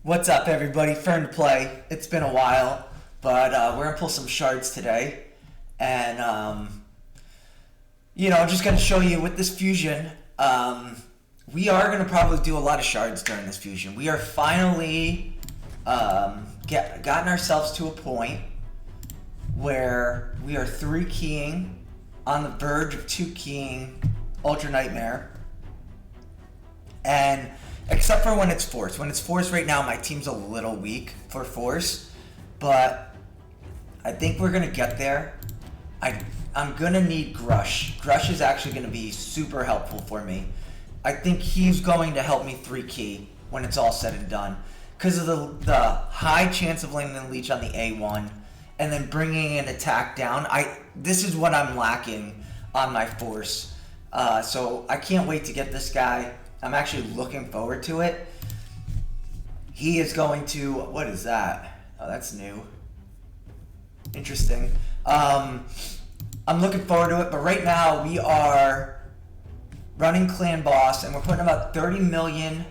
What's up, everybody? Fern2Play. It's been a while, but we're gonna pull some shards today, and I'm just gonna show you with this fusion. We are gonna probably do a lot of shards during this fusion. We are finally gotten ourselves to a point where we are 3 keying, on the verge of 2 keying Ultra Nightmare, and except for when it's Force. When it's Force right now, my team's a little weak for Force, but I think we're going to get there. I'm going to need Grush. Grush is actually going to be super helpful for me. I think he's going to help me 3 key when it's all said and done, because of the high chance of landing the leech on the A1 and then bringing an attack down. This is what I'm lacking on my Force. So I can't wait to get this guy. I'm actually looking forward to it. He is going to... What is that? Oh, that's new. Interesting. I'm looking forward to it, but right now we are running Clan Boss, and we're putting about 30 million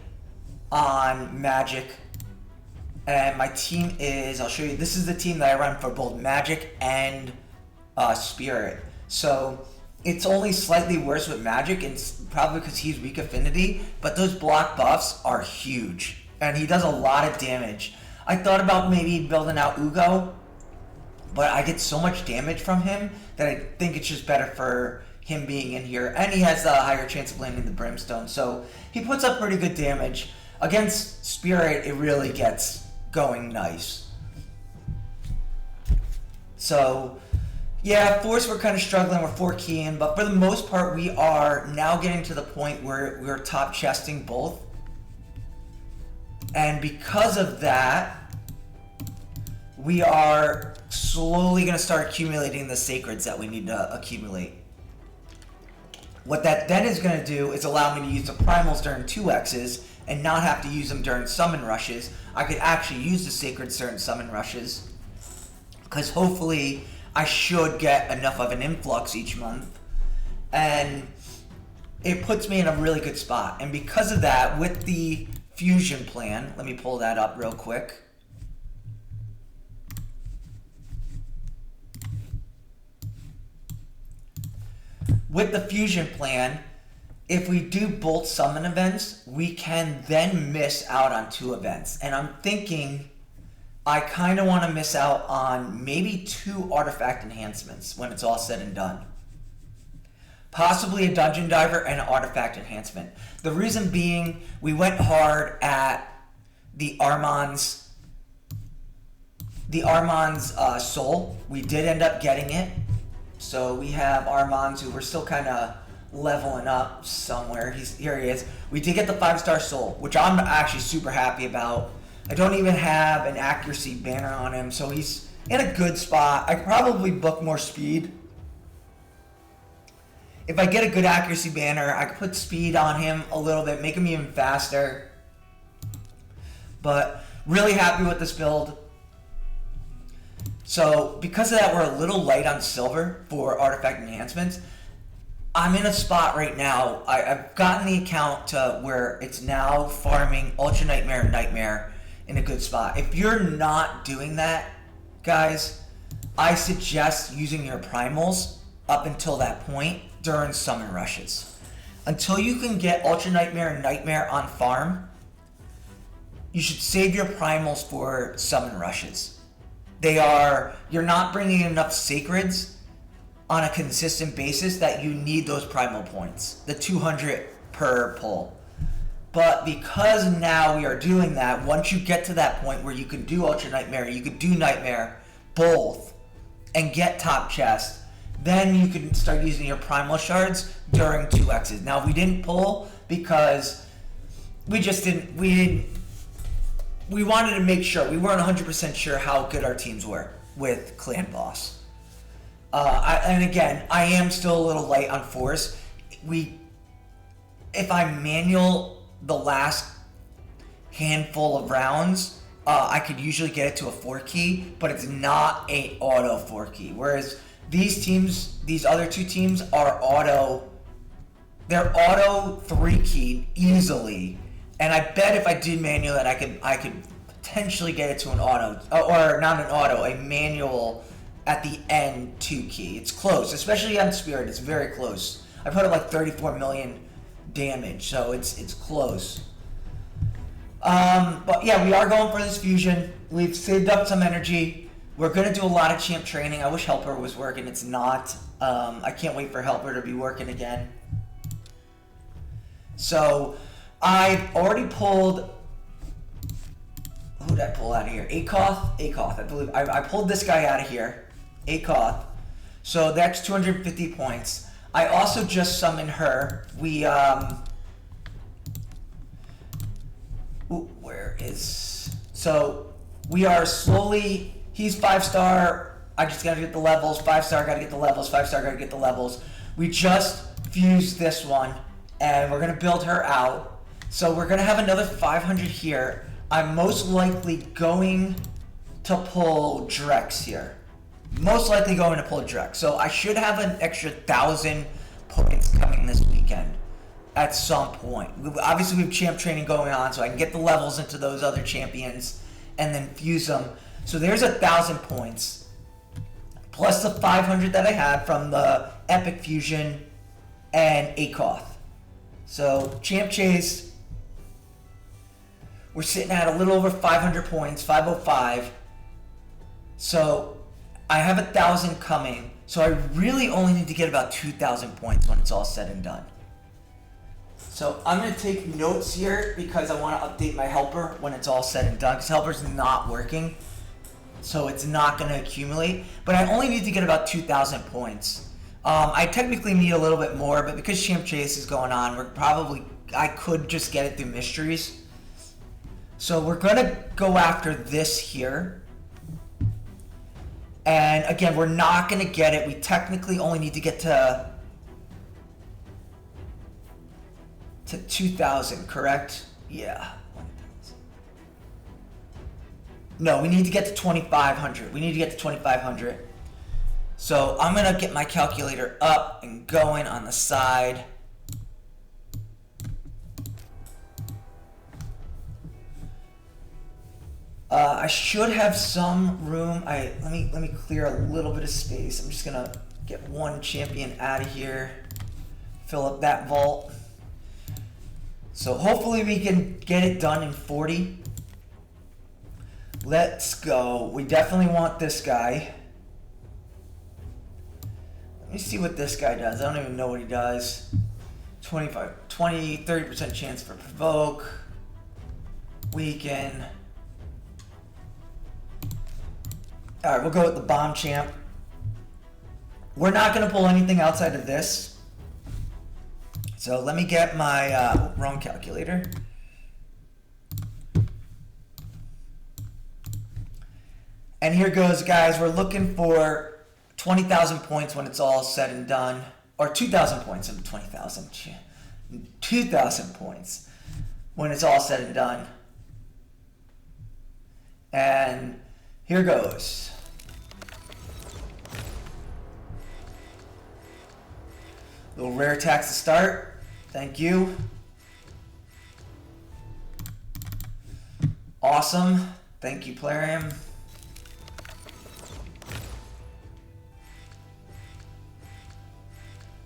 on Magic. And my team is... I'll show you. This is the team that I run for both Magic and Spirit. So it's only slightly worse with Magic, and probably because he's weak affinity, but those block buffs are huge, and he does a lot of damage. I thought about maybe building out Ugo, but I get so much damage from him that I think it's just better for him being in here, and he has a higher chance of landing the Brimstone, so he puts up pretty good damage. Against Spirit, it really gets going nice. So yeah, Force, we're kind of struggling. We're 4 keying, but for the most part, we are now getting to the point where we're top chesting both. And because of that, we are slowly going to start accumulating the sacreds that we need to accumulate. What that then is going to do is allow me to use the primals during 2x's and not have to use them during summon rushes. I could actually use the sacreds during summon rushes, because hopefully I should get enough of an influx each month, and it puts me in a really good spot. And because of that, with the fusion plan, let me pull that up real quick. With the fusion plan, if we do both summon events, we can then miss out on 2 events. And I'm thinking I kind of want to miss out on maybe 2 artifact enhancements when it's all said and done. Possibly a dungeon diver and an artifact enhancement. The reason being, we went hard at the Armand's soul. We did end up getting it. So we have Armand's, who we're still kind of leveling up somewhere. Here he is. We did get the 5-star soul, which I'm actually super happy about. I don't even have an accuracy banner on him, so he's in a good spot. I could probably book more speed. If I get a good accuracy banner, I could put speed on him a little bit, make him even faster. But really happy with this build. So because of that, we're a little light on silver for artifact enhancements. I'm in a spot right now. I've gotten the account to where it's now farming Ultra Nightmare and Nightmare in a good spot. If you're not doing that, guys, I suggest using your primals up until that point during summon rushes. Until you can get Ultra Nightmare and Nightmare on farm, you should save your primals for summon rushes. You're not bringing enough sacreds on a consistent basis that you need those primal points, the 200 per pull. But because now we are doing that, once you get to that point where you can do Ultra Nightmare, you could do Nightmare, both, and get top chest, then you can start using your primal shards during 2x's. Now, we didn't pull because we wanted to make sure. We weren't 100% sure how good our teams were with Clan Boss. And again, I am still a little light on Force. If I manual the last handful of rounds, I could usually get it to a 4 key, but it's not a auto 4 key. Whereas these other 2 teams are they're auto 3 keyed easily. And I bet if I did manual that I could potentially get it to an auto, or not an auto, a manual at the end 2 key. It's close, especially on Spirit. It's very close. I put up like 34 million damage, so it's close. But yeah, we are going for this fusion. We've saved up some energy. We're gonna do a lot of champ training. I wish Helper was working. It's not. I can't wait for Helper to be working again. So I've already pulled. Who did I pull out of here? Akoth, I believe. I pulled this guy out of here. Akoth. So that's 250 points. I also just summoned her. We, where is... So, we are slowly... He's 5-star. I just gotta get the levels. 5-star, gotta get the levels. 5-star, gotta get the levels. We just fused this one, and we're gonna build her out. So we're gonna have another 500 here. I'm most likely going to pull Drex here. Most likely going to pull Drex. So I should have an extra 1,000 points coming this weekend at some point. Obviously we have champ training going on, so I can get the levels into those other champions and then fuse them. So there's 1,000 points. Plus the 500 that I had from the Epic Fusion and Akoth. So champ chase. We're sitting at a little over 500 points, 505. So I have 1,000 coming. So I really only need to get about 2,000 points when it's all said and done. So I'm going to take notes here because I want to update my helper when it's all said and done. Because helper's not working. So it's not going to accumulate. But I only need to get about 2,000 points. I technically need a little bit more. But because Champ Chase is going on, I could just get it through mysteries. So we're going to go after this here. And again, we're not going to get it. We technically only need to get to 2,000, correct? Yeah. No, we need to get to 2,500. We need to get to 2,500. So I'm going to get my calculator up and going on the side. I should have some room. Let me clear a little bit of space. I'm just gonna get one champion out of here, fill up that vault. So hopefully we can get it done in 40. Let's go. We definitely want this guy. Let me see what this guy does. I don't even know what he does. 30% chance for provoke. Weaken. Alright, we'll go with the bomb champ. We're not going to pull anything outside of this. So let me get my wrong calculator. And here goes, guys. We're looking for 20,000 points when it's all said and done. Or 2,000 points of 20,000. 2,000 points when it's all said and done. And here goes. Little rare attacks to start. Thank you. Awesome. Thank you, Plarium.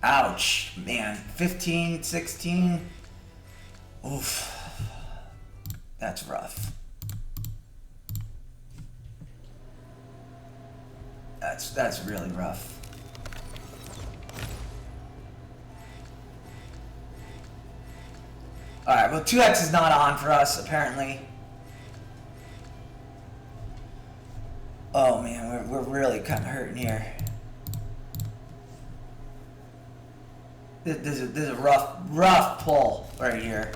Ouch, man. 15, 16. Oof. That's rough. That's really rough. Alright, well 2x is not on for us, apparently. Oh man, we're really kind of hurting here. This is a rough pull right here.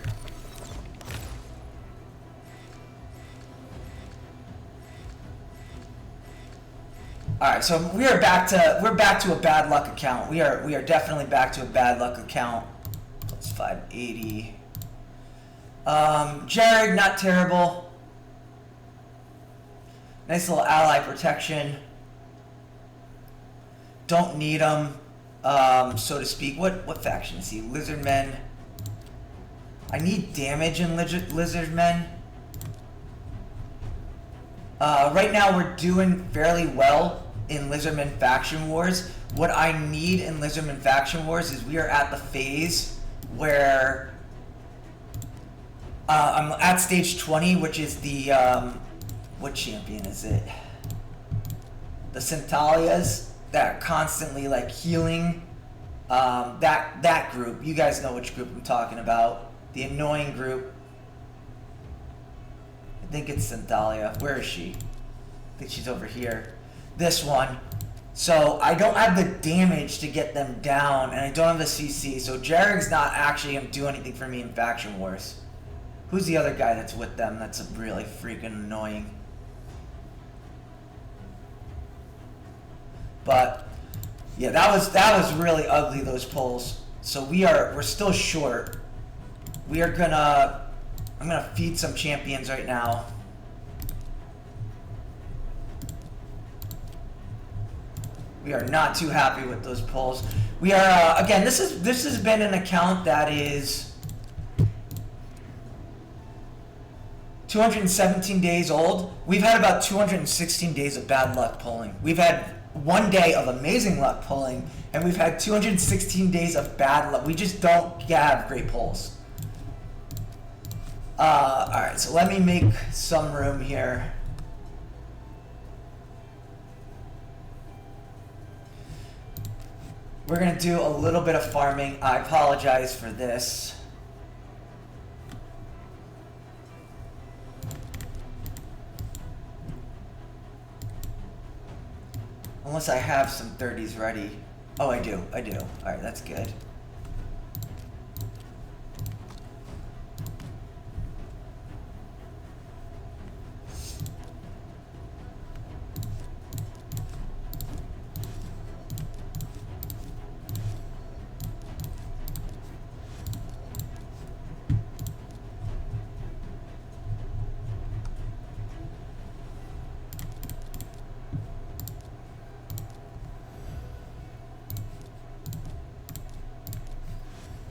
Alright, so we're back to a bad luck account. We are definitely back to a bad luck account. That's 580. Jared, not terrible. Nice little ally protection. Don't need him, so to speak. What faction is he? Lizardmen. I need damage in Lizardmen. Right now we're doing fairly well in Lizardman Faction Wars. What I need in Lizardman Faction Wars is we are at the phase where I'm at stage 20, which is the what champion is it? The Centalias that are constantly like healing. That group. You guys know which group I'm talking about. The annoying group. I think it's Centalia. Where is she? I think she's over here. This one. So I don't have the damage to get them down, and I don't have the CC. So Jarig's not actually going to do anything for me in Faction Wars. Who's the other guy that's with them that's really freaking annoying? But yeah, that was really ugly, those pulls. So we're still short. I'm gonna feed some champions right now. We are not too happy with those pulls. We are again. This has been an account that is 217 days old. We've had about 216 days of bad luck pulling. We've had 1 day of amazing luck pulling, and we've had 216 days of bad luck. We just don't have great pulls. Alright, so let me make some room here. We're going to do a little bit of farming. I apologize for this. Unless I have some 30s ready. Oh, I do. Alright, that's good.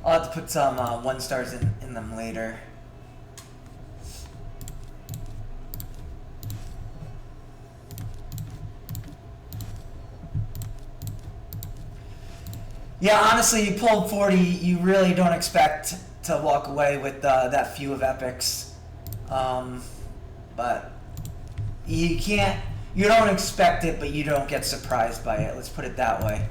I'll have to put some 1 stars in them later. Yeah, honestly, you pulled 40, you really don't expect to walk away with that few of epics. But you don't expect it, but you don't get surprised by it. Let's put it that way.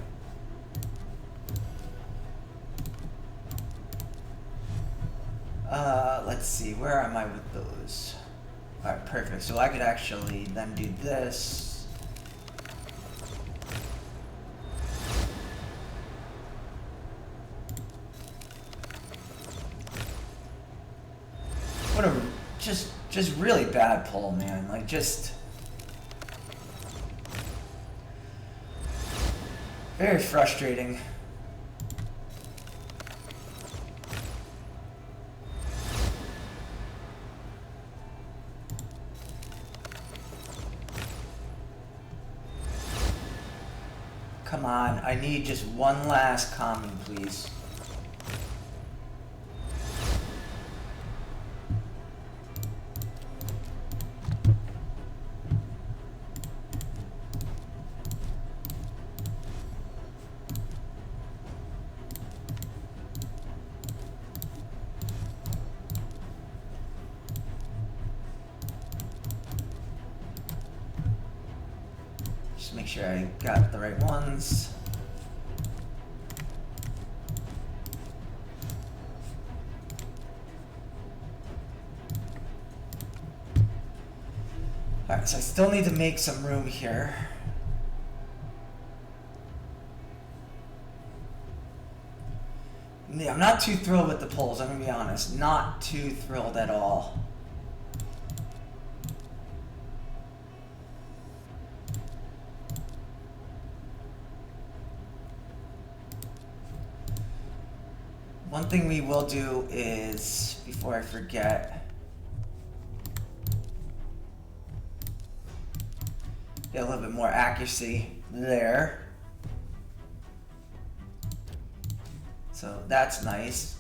Let's see, where am I with those? Alright, perfect. So I could actually then do this. What a just really bad pull, man. Like just very frustrating. Come on, I need just one last common, please. Just make sure I got the right ones. Alright, so I still need to make some room here. Yeah, I'm not too thrilled with the pulls, I'm gonna be honest. Not too thrilled at all. One thing we will do is, before I forget, get a little bit more accuracy there. So that's nice.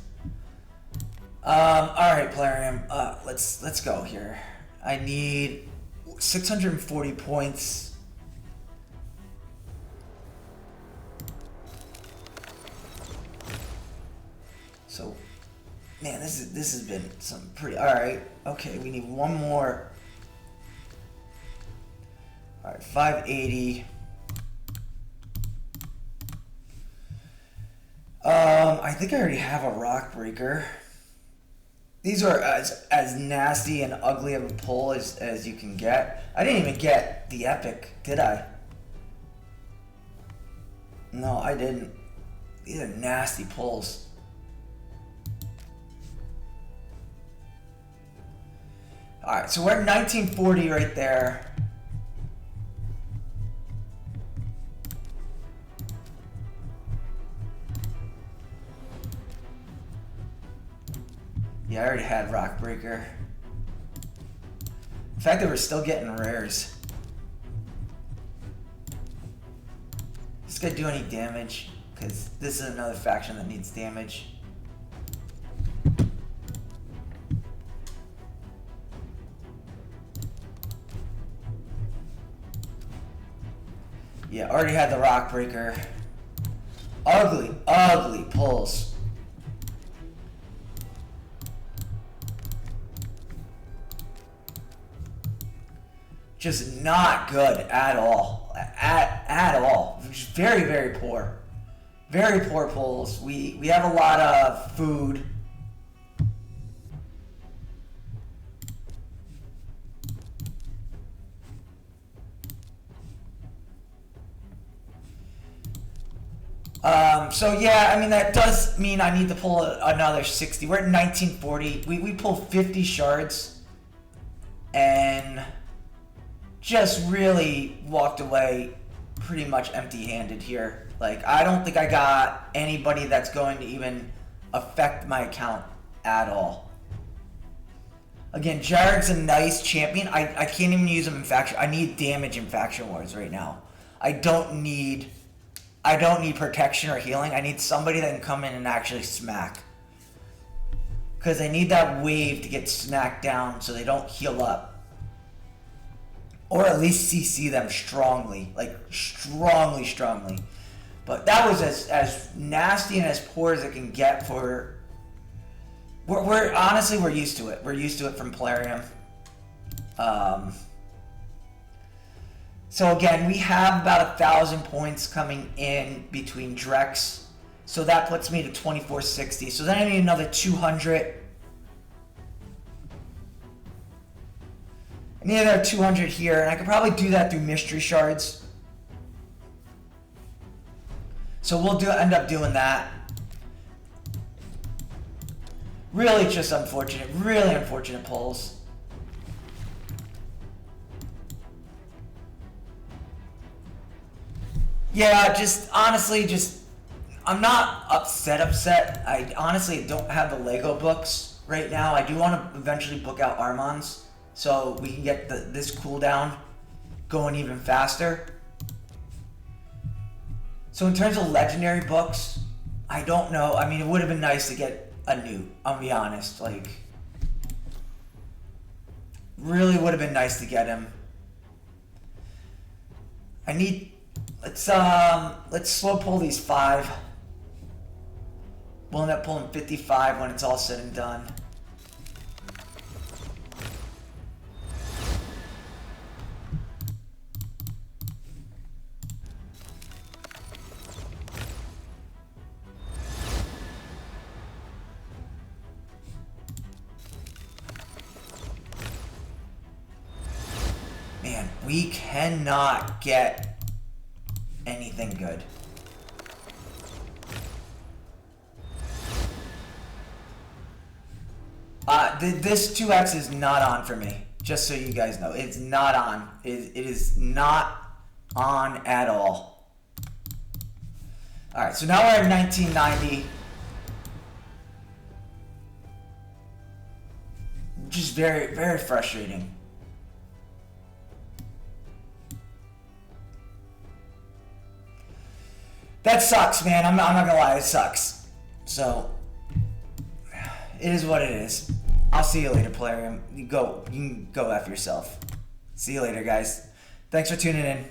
All right, Plarium. Let's go here. I need 640 points. So, man, this has been some pretty. All right, okay, we need one more. All right, 580. I think I already have a rock breaker. These are as nasty and ugly of a pull as you can get. I didn't even get the epic, did I? No, I didn't. These are nasty pulls. Alright, so we're at 1940 right there. Yeah, I already had rock breaker. The fact that we're still getting rares. Does this guy do any damage? Because this is another faction that needs damage. Yeah, already had the rock breaker. Ugly, ugly pulls. Just not good at all. At all. Just very, very poor. Very poor pulls. We have a lot of food. So yeah, I mean, that does mean I need to pull another 60. We're at 1940. We pulled 50 shards and just really walked away pretty much empty-handed here. Like, I don't think I got anybody that's going to even affect my account at all. Again, Jared's a nice champion. I can't even use him in faction. I need damage in faction wars right now. I don't need protection or healing. I need somebody that can come in and actually smack. Because I need that wave to get snacked down so they don't heal up. Or at least CC them strongly. Like, strongly. But that was as nasty and as poor as it can get for... We're honestly, we're used to it. We're used to it from Plarium. So again, we have about 1,000 points coming in between Drex. So that puts me to 2460. So then I need another 200. I need another 200 here, and I could probably do that through mystery shards. So we'll end up doing that. Really just unfortunate, really unfortunate pulls. Yeah, just honestly, I'm not upset. I honestly don't have the Lego books right now. I do want to eventually book out Armand's so we can get this cooldown going even faster. So in terms of legendary books, I don't know. I mean, it would have been nice to get a new, I'll be honest. Like, really would have been nice to get him. I need... Let's slow pull these 5. We'll end up pulling 55 when it's all said and done. Man, we cannot get anything good. This 2x is not on for me, just so you guys know. It's not on. It is not on at all. Alright, so now we're at 1990. Just very, very frustrating. That sucks, man. I'm not gonna lie, it sucks. So, it is what it is. I'll see you later, Plarium. You can go F yourself. See you later, guys. Thanks for tuning in.